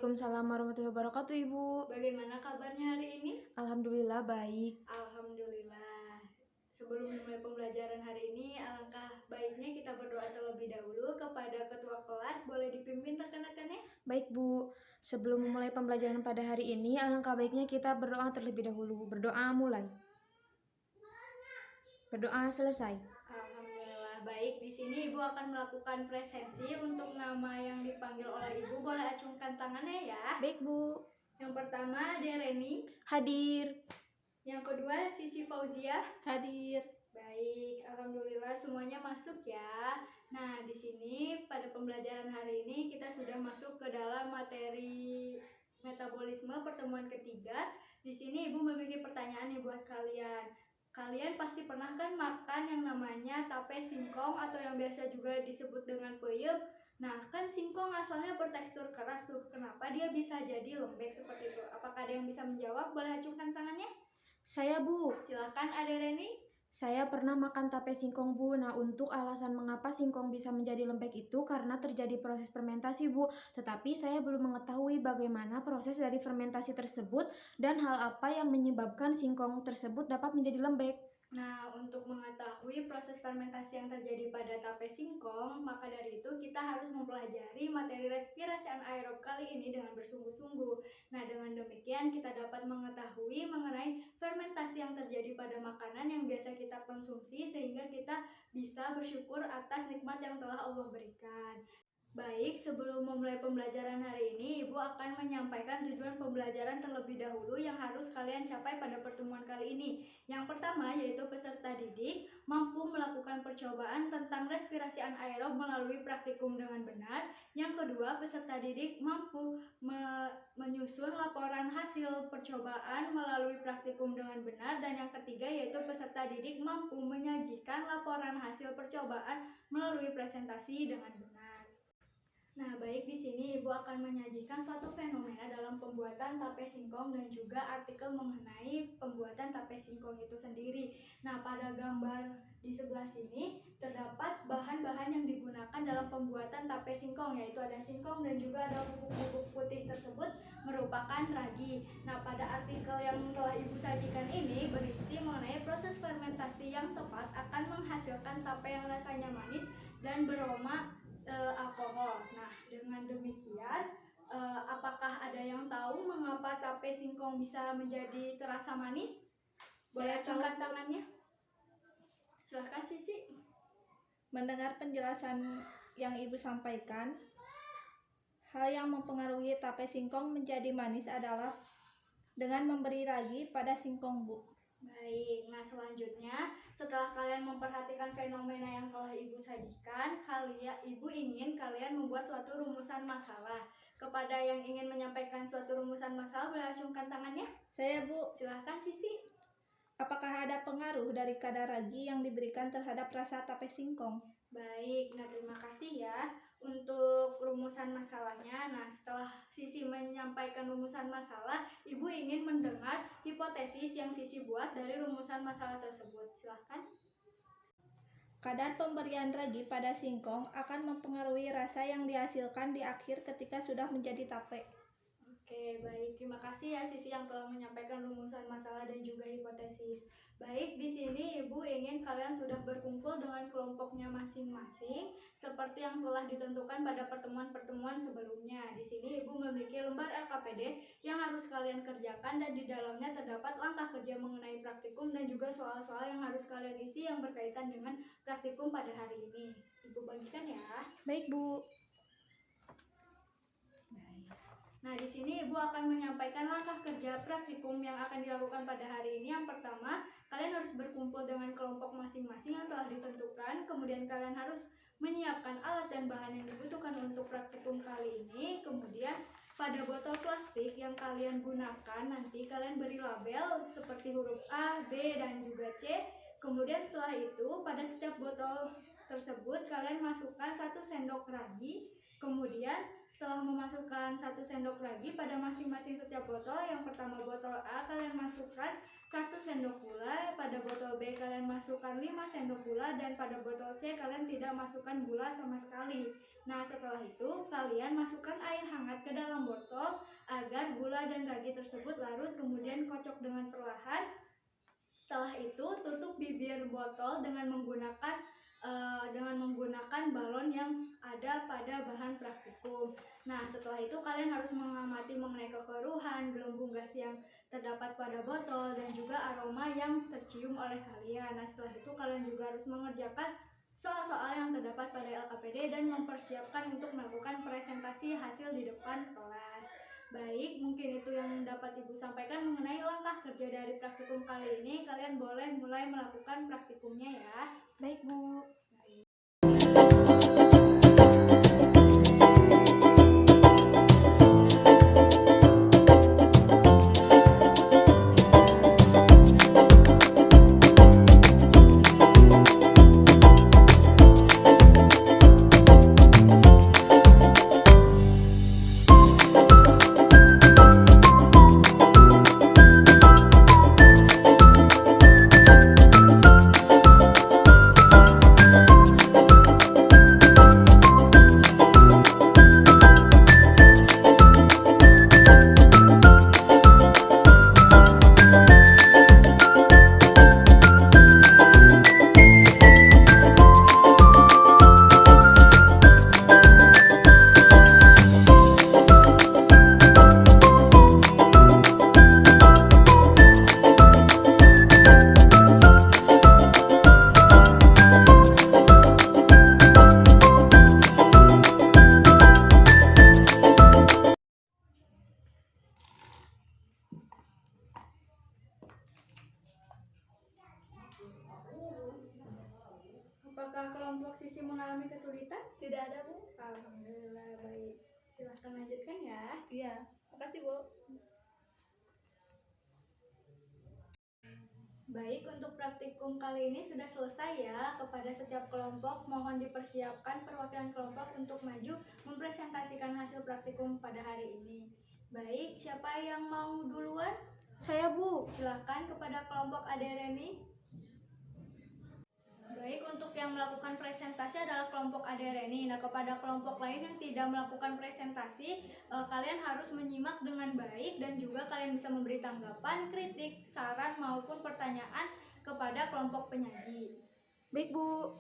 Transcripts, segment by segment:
Waalaikumsalam warahmatullahi wabarakatuh, Ibu. Bagaimana kabarnya hari ini? Alhamdulillah baik. Alhamdulillah. Sebelum memulai pembelajaran hari ini, alangkah baiknya kita berdoa terlebih dahulu kepada ketua kelas. Boleh dipimpin rekan-rekannya? Baik, Bu. Sebelum memulai pembelajaran pada hari ini, alangkah baiknya kita berdoa terlebih dahulu. Berdoa mulai. Berdoa selesai. Alhamdulillah baik. Di sini Ibu akan melakukan presensi untuk nama yang dipanggil oleh Ibu. Boleh acungkan tangannya ya. Baik, Bu. Yang pertama Dereni. Hadir. Yang kedua Sisi Fauzia. Hadir. Baik, alhamdulillah semuanya masuk ya. Nah, di sini pada pembelajaran hari ini kita sudah masuk ke dalam materi metabolisme pertemuan ketiga. Di sini Ibu memiliki pertanyaan nih buat kalian. Kalian pasti pernah kan makan yang namanya tape singkong atau yang biasa juga disebut dengan peyem. Nah, kan singkong asalnya bertekstur keras tuh. Kenapa dia bisa jadi lembek seperti itu? Apakah ada yang bisa menjawab? Boleh acungkan tangannya? Saya, Bu. Silakan, Ade Reni. Saya pernah makan tape singkong, Bu. Nah, untuk alasan mengapa singkong bisa menjadi lembek itu karena terjadi proses fermentasi, Bu. Tetapi saya belum mengetahui bagaimana proses dari fermentasi tersebut dan hal apa yang menyebabkan singkong tersebut dapat menjadi lembek. Nah, untuk mengetahui proses fermentasi yang terjadi pada tape singkong, maka dari itu kita harus mempelajari materi respirasi anaerob kali ini dengan bersungguh-sungguh. Nah, dengan demikian kita dapat mengetahui mengenai fermentasi yang terjadi pada makanan yang biasa kita konsumsi sehingga kita bisa bersyukur atas nikmat yang telah Allah berikan. Baik, sebelum memulai pembelajaran hari ini, Ibu akan menyampaikan tujuan pembelajaran terlebih dahulu yang harus kalian capai pada pertemuan kali ini. Yang pertama yaitu peserta didik mampu melakukan percobaan tentang respirasi anaerob melalui praktikum dengan benar. Yang kedua, peserta didik mampu menyusun laporan hasil percobaan melalui praktikum dengan benar. Dan yang ketiga yaitu peserta didik mampu menyajikan laporan hasil percobaan melalui presentasi dengan benar. Nah, baik, di sini Ibu akan menyajikan suatu fenomena dalam pembuatan tape singkong dan juga artikel mengenai pembuatan tape singkong itu sendiri. Nah, pada gambar di sebelah sini terdapat bahan-bahan yang digunakan dalam pembuatan tape singkong, yaitu ada singkong dan juga ada bubuk-bubuk putih tersebut merupakan ragi. Nah, pada artikel yang telah Ibu sajikan ini berisi mengenai proses fermentasi yang tepat akan menghasilkan tape yang rasanya manis dan beraroma alkohol. Nah, dengan demikian, apakah ada yang tahu mengapa tape singkong bisa menjadi terasa manis? Boleh acungkan tangannya. Silahkan, Sisi. Mendengar penjelasan yang Ibu sampaikan, hal yang mempengaruhi tape singkong menjadi manis adalah dengan memberi ragi pada singkong, Bu. Baik, nah selanjutnya setelah kalian memperhatikan fenomena yang telah Ibu sajikan, Ibu ingin kalian membuat suatu rumusan masalah. Kepada yang ingin menyampaikan suatu rumusan masalah, boleh acungkan tangannya. Saya, Bu. Silahkan, Sisi. Apakah ada pengaruh dari kadar ragi yang diberikan terhadap rasa tape singkong? Baik, nah terima kasih ya untuk rumusan masalahnya. Nah, setelah Sisi menyampaikan rumusan masalah, Ibu ingin mendengar hipotesis yang Sisi buat dari rumusan masalah tersebut. Silahkan. Kadar pemberian ragi pada singkong akan mempengaruhi rasa yang dihasilkan di akhir ketika sudah menjadi tape. Oke, baik. Terima kasih ya Sisi yang telah menyampaikan rumusan masalah dan juga hipotesis. Baik, di sini Ibu ingin kalian sudah berkumpul dengan kelompoknya masing-masing seperti yang telah ditentukan pada pertemuan-pertemuan sebelumnya. Di sini Ibu memiliki lembar LKPD yang harus kalian kerjakan dan di dalamnya terdapat langkah kerja mengenai praktikum dan juga soal-soal yang harus kalian isi yang berkaitan dengan praktikum pada hari ini. Ibu bagikan ya. Baik, Bu. Nah, di sini Ibu akan menyampaikan langkah kerja praktikum yang akan dilakukan pada hari ini. Yang pertama, kalian harus berkumpul dengan kelompok masing-masing yang telah ditentukan. Kemudian kalian harus menyiapkan alat dan bahan yang dibutuhkan untuk praktikum kali ini. Kemudian pada botol plastik yang kalian gunakan nanti kalian beri label seperti huruf A, B, dan juga C. Kemudian setelah itu pada setiap botol tersebut kalian masukkan 1 sendok ragi. Kemudian setelah memasukkan 1 sendok ragi pada masing-masing setiap botol, yang pertama botol A kalian masukkan 1 sendok gula, pada botol B kalian masukkan 5 sendok gula, dan pada botol C kalian tidak masukkan gula sama sekali. Nah, setelah itu kalian masukkan air hangat ke dalam botol agar gula dan ragi tersebut larut, kemudian kocok dengan perlahan. Setelah itu tutup bibir botol dengan menggunakan balon yang ada pada bahan praktikum. Nah, setelah itu kalian harus mengamati mengenai kekeruhan, gelembung gas yang terdapat pada botol, dan juga aroma yang tercium oleh kalian. Nah, setelah itu kalian juga harus mengerjakan soal-soal yang terdapat pada LKPD dan mempersiapkan untuk melakukan presentasi hasil di depan kelas. Baik, mungkin itu yang dapat Ibu sampaikan mengenai langkah kerja dari praktikum kali ini. Kalian boleh mulai melakukan praktikumnya ya. Baik, Bu. Apakah kelompok Sisi mengalami kesulitan? Tidak ada, Bu. Alhamdulillah, baik. Silahkan lanjutkan ya. Iya, makasih, Bu. Baik, untuk praktikum kali ini sudah selesai ya. Kepada setiap kelompok, mohon dipersiapkan perwakilan kelompok untuk maju mempresentasikan hasil praktikum pada hari ini. Baik, siapa yang mau duluan? Saya, Bu. Silahkan kepada kelompok Ade Reni. Baik, untuk yang melakukan presentasi adalah kelompok Ade Reni. Nah, kepada kelompok lain yang tidak melakukan presentasi, kalian harus menyimak dengan baik dan juga kalian bisa memberi tanggapan, kritik, saran maupun pertanyaan kepada kelompok penyaji. Baik, Bu.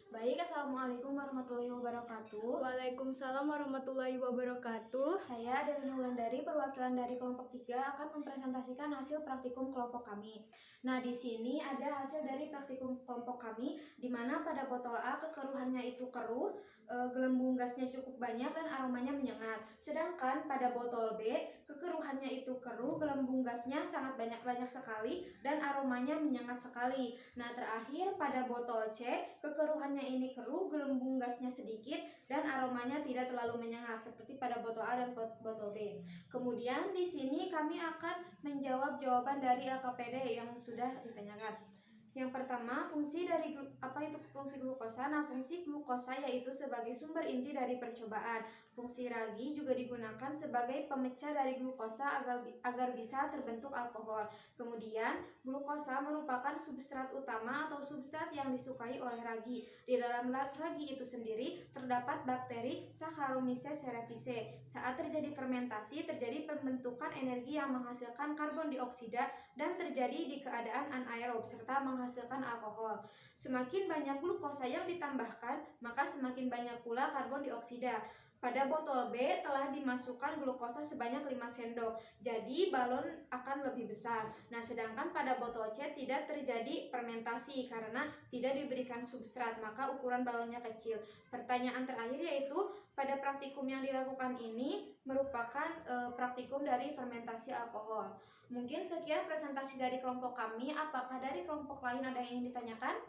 Baik, Assalamualaikum warahmatullahi wabarakatuh. Waalaikumsalam warahmatullahi wabarakatuh. Saya Adelina Wulandari, perwakilan dari kelompok 3 akan mempresentasikan hasil praktikum kelompok kami. Nah, di sini ada hasil dari praktikum kelompok kami, di mana pada botol A kekeruhannya itu keruh, gelembung gasnya cukup banyak dan aromanya menyengat. Sedangkan pada botol B, kekeruhannya itu keruh, gelembung gasnya sangat banyak sekali dan aromanya menyengat sekali. Nah, terakhir pada botol C, kekeruhannya ini keruh, gelembung gasnya sedikit dan aromanya tidak terlalu menyengat seperti pada botol A dan botol B. Kemudian di sini kami akan menjawab jawaban dari LKPD yang sudah ditanyakan. Yang pertama, fungsi dari apa itu fungsi glukosa? Nah, fungsi glukosa yaitu sebagai sumber inti dari percobaan. Fungsi ragi juga digunakan sebagai pemecah dari glukosa agar bisa terbentuk alkohol. Kemudian, glukosa merupakan substrat utama atau substrat yang disukai oleh ragi. Di dalam ragi itu sendiri terdapat bakteri Saccharomyces cerevisiae. Saat terjadi fermentasi, terjadi pembentukan energi yang menghasilkan karbon dioksida dan terjadi di keadaan anaerob serta menghasilkan alkohol. Semakin banyak glukosa yang ditambahkan, maka semakin banyak pula karbon dioksida. Pada botol B telah dimasukkan glukosa sebanyak 5 sendok, jadi balon akan lebih besar. Nah, sedangkan pada botol C tidak terjadi fermentasi karena tidak diberikan substrat, maka ukuran balonnya kecil. Pertanyaan terakhir yaitu, pada praktikum yang dilakukan ini merupakan praktikum dari fermentasi alkohol. Mungkin sekian presentasi dari kelompok kami. Apakah dari kelompok lain ada yang ingin ditanyakan?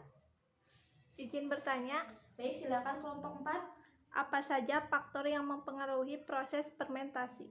Izin bertanya, Baik, silakan kelompok 4. apa saja faktor yang mempengaruhi proses fermentasi?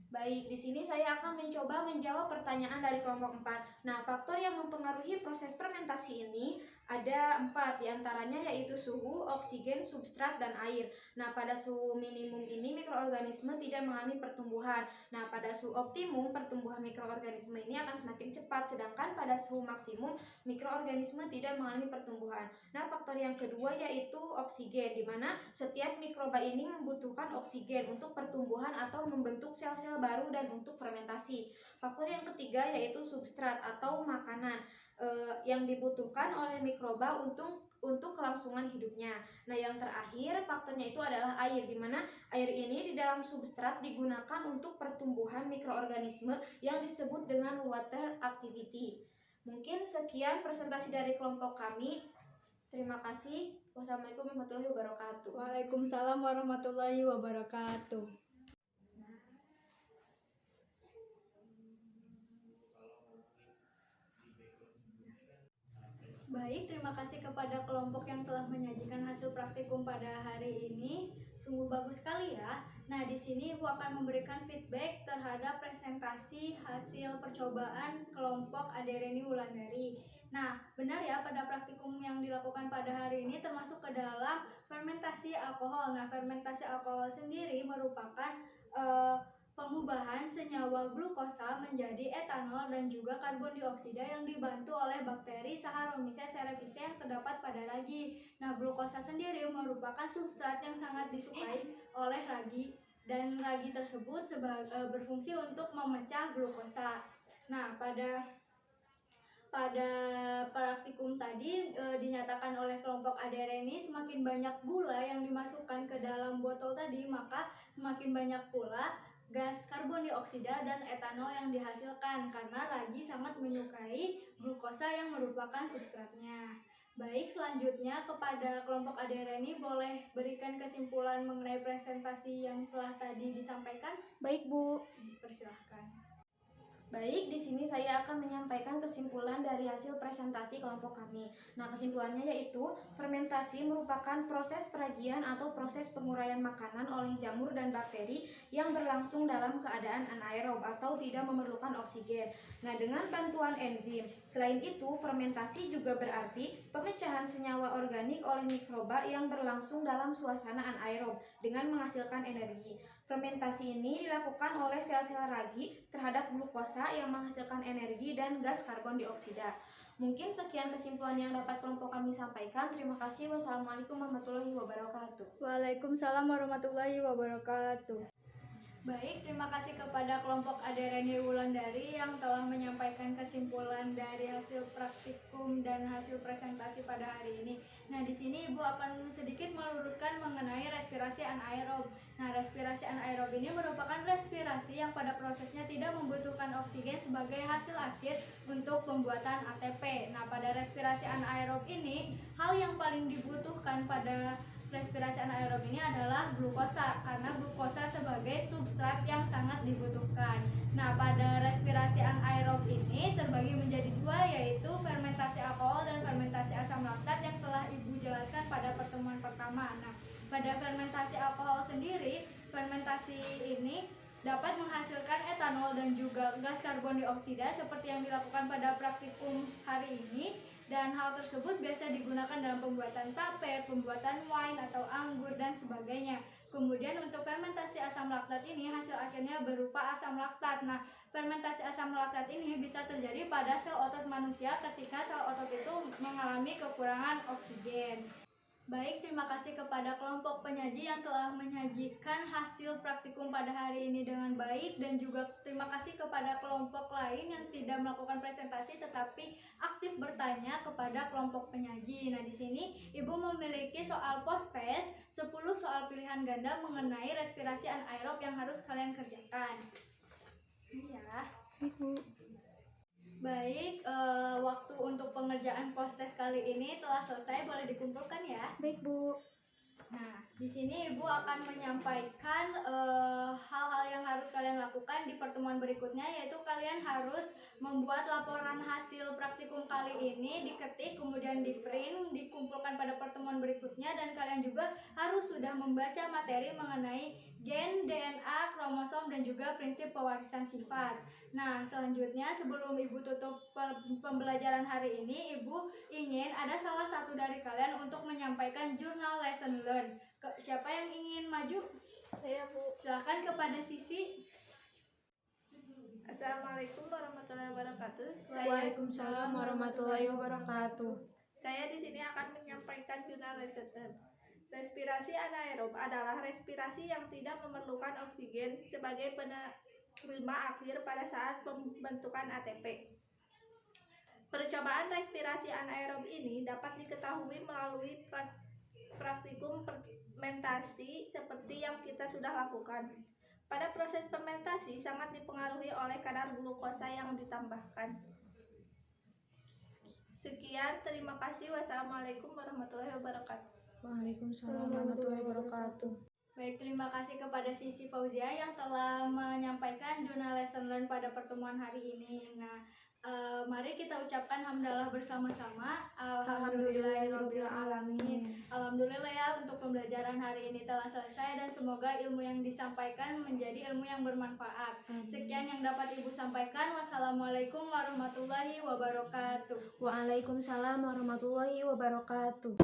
Baik, di sini saya akan mencoba menjawab pertanyaan dari kelompok 4. Nah, faktor yang mempengaruhi proses fermentasi ini Ada 4 diantaranya yaitu suhu, oksigen, substrat, dan air. Nah, pada suhu minimum ini mikroorganisme tidak mengalami pertumbuhan. Nah, pada suhu optimum pertumbuhan mikroorganisme ini akan semakin cepat, sedangkan pada suhu maksimum mikroorganisme tidak mengalami pertumbuhan. Nah, faktor yang kedua yaitu oksigen, di mana setiap mikroba ini membutuhkan oksigen untuk pertumbuhan atau membentuk sel-sel baru dan untuk fermentasi. Faktor yang ketiga yaitu substrat atau makanan yang dibutuhkan oleh mikroba untuk kelangsungan hidupnya. Nah, yang terakhir faktornya itu adalah air, di mana air ini di dalam substrat digunakan untuk pertumbuhan mikroorganisme yang disebut dengan water activity. Mungkin sekian presentasi dari kelompok kami. Terima kasih. Wassalamualaikum warahmatullahi wabarakatuh. Waalaikumsalam warahmatullahi wabarakatuh. Baik, terima kasih kepada kelompok yang telah menyajikan hasil praktikum pada hari ini. Sungguh bagus sekali ya. Nah, di sini Ibu akan memberikan feedback terhadap presentasi hasil percobaan kelompok Adereni Wulandari. Nah, benar ya, pada praktikum yang dilakukan pada hari ini termasuk ke dalam fermentasi alkohol. Nah, fermentasi alkohol sendiri merupakan pengubahan senyawa glukosa menjadi etanol dan juga karbon dioksida yang dibantu oleh bakteri Saccharomyces cerevisiae yang terdapat pada ragi. Nah, glukosa sendiri merupakan substrat yang sangat disukai oleh ragi dan ragi tersebut berfungsi untuk memecah glukosa. Nah, pada praktikum tadi dinyatakan oleh kelompok Adereni semakin banyak gula yang dimasukkan ke dalam botol tadi, maka semakin banyak pula gas karbon dioksida dan etanol yang dihasilkan karena ragi sangat menyukai glukosa yang merupakan substratnya. Baik, selanjutnya kepada kelompok Adereni boleh berikan kesimpulan mengenai presentasi yang telah tadi disampaikan. Baik, Bu. Dipersilahkan. Baik, di sini saya akan menyampaikan kesimpulan dari hasil presentasi kelompok kami. Nah, kesimpulannya yaitu fermentasi merupakan proses peragian atau proses penguraian makanan oleh jamur dan bakteri yang berlangsung dalam keadaan anaerob atau tidak memerlukan oksigen. Nah, dengan bantuan enzim. Selain itu, fermentasi juga berarti pemecahan senyawa organik oleh mikroba yang berlangsung dalam suasana anaerob dengan menghasilkan energi. Fermentasi ini dilakukan oleh sel-sel ragi terhadap glukosa yang menghasilkan energi dan gas karbon dioksida. Mungkin sekian kesimpulan yang dapat kelompok kami sampaikan. Terima kasih. Wassalamualaikum warahmatullahi wabarakatuh. Waalaikumsalam warahmatullahi wabarakatuh. Baik, terima kasih kepada kelompok Adereni Wulandari yang telah menyampaikan kesimpulan dari hasil praktikum dan hasil presentasi pada hari ini. Nah, di sini Ibu akan sedikit meluruskan mengenai respirasi anaerob. Nah, respirasi anaerob ini merupakan respirasi yang pada prosesnya tidak membutuhkan oksigen sebagai hasil akhir untuk pembuatan ATP. Nah, pada respirasi anaerob ini, hal yang paling dibutuhkan pada respirasi anaerob ini adalah glukosa karena glukosa sebagai substrat yang sangat dibutuhkan. Nah, pada respirasi anaerob ini terbagi menjadi dua, yaitu fermentasi alkohol dan fermentasi asam laktat yang telah Ibu jelaskan pada pertemuan pertama. Nah, pada fermentasi alkohol sendiri, fermentasi ini dapat menghasilkan etanol dan juga gas karbon dioksida seperti yang dilakukan pada praktikum hari ini. Dan hal tersebut biasa digunakan dalam pembuatan tape, pembuatan wine atau anggur dan sebagainya. Kemudian untuk fermentasi asam laktat ini hasil akhirnya berupa asam laktat. Nah, fermentasi asam laktat ini bisa terjadi pada sel otot manusia ketika sel otot itu mengalami kekurangan oksigen. Baik, terima kasih kepada kelompok penyaji yang telah menyajikan hasil praktikum pada hari ini dengan baik, dan juga terima kasih kepada kelompok lain yang tidak melakukan presentasi tetapi aktif bertanya kepada kelompok penyaji. Nah, di sini Ibu memiliki soal post-test 10 soal pilihan ganda mengenai respirasi anaerob yang harus kalian kerjakan. Ya. Ibu. Baik, waktu untuk pengerjaan post-test kali ini telah selesai, boleh dikumpulkan ya. Baik, Bu. Nah, di sini Ibu akan menyampaikan hal-hal yang harus kalian lakukan di pertemuan berikutnya, yaitu kalian kalian harus membuat laporan hasil praktikum kali ini, diketik, kemudian di print, dikumpulkan pada pertemuan berikutnya, dan kalian juga harus sudah membaca materi mengenai gen, DNA, kromosom, dan juga prinsip pewarisan sifat. Nah, selanjutnya sebelum Ibu tutup pembelajaran hari ini, Ibu ingin ada salah satu dari kalian untuk menyampaikan jurnal lesson learn. Siapa yang ingin maju? Saya, Bu. Silakan kepada Sisi. Assalamualaikum warahmatullahi wabarakatuh. Waalaikumsalam warahmatullahi wabarakatuh. Saya di sini akan menyampaikan jurnal lesson. Respirasi anaerob adalah respirasi yang tidak memerlukan oksigen sebagai penerima akhir pada saat pembentukan ATP. Percobaan respirasi anaerob ini dapat diketahui melalui praktikum fermentasi seperti yang kita sudah lakukan. Pada proses fermentasi sangat dipengaruhi oleh kadar glukosa yang ditambahkan. Sekian, terima kasih. Wassalamualaikum warahmatullahi wabarakatuh. Waalaikumsalam warahmatullahi wabarakatuh. Baik, terima kasih kepada Sisi Fauzia yang telah menyampaikan jurnal lesson learn pada pertemuan hari ini. Nah, mari kita ucapkan hamdalah bersama-sama. Alhamdulillahirabbil alamin. Alhamdulillah ya, untuk pembelajaran hari ini telah selesai dan semoga ilmu yang disampaikan menjadi ilmu yang bermanfaat. Sekian yang dapat Ibu sampaikan. Wassalamualaikum warahmatullahi wabarakatuh. Waalaikumsalam warahmatullahi wabarakatuh.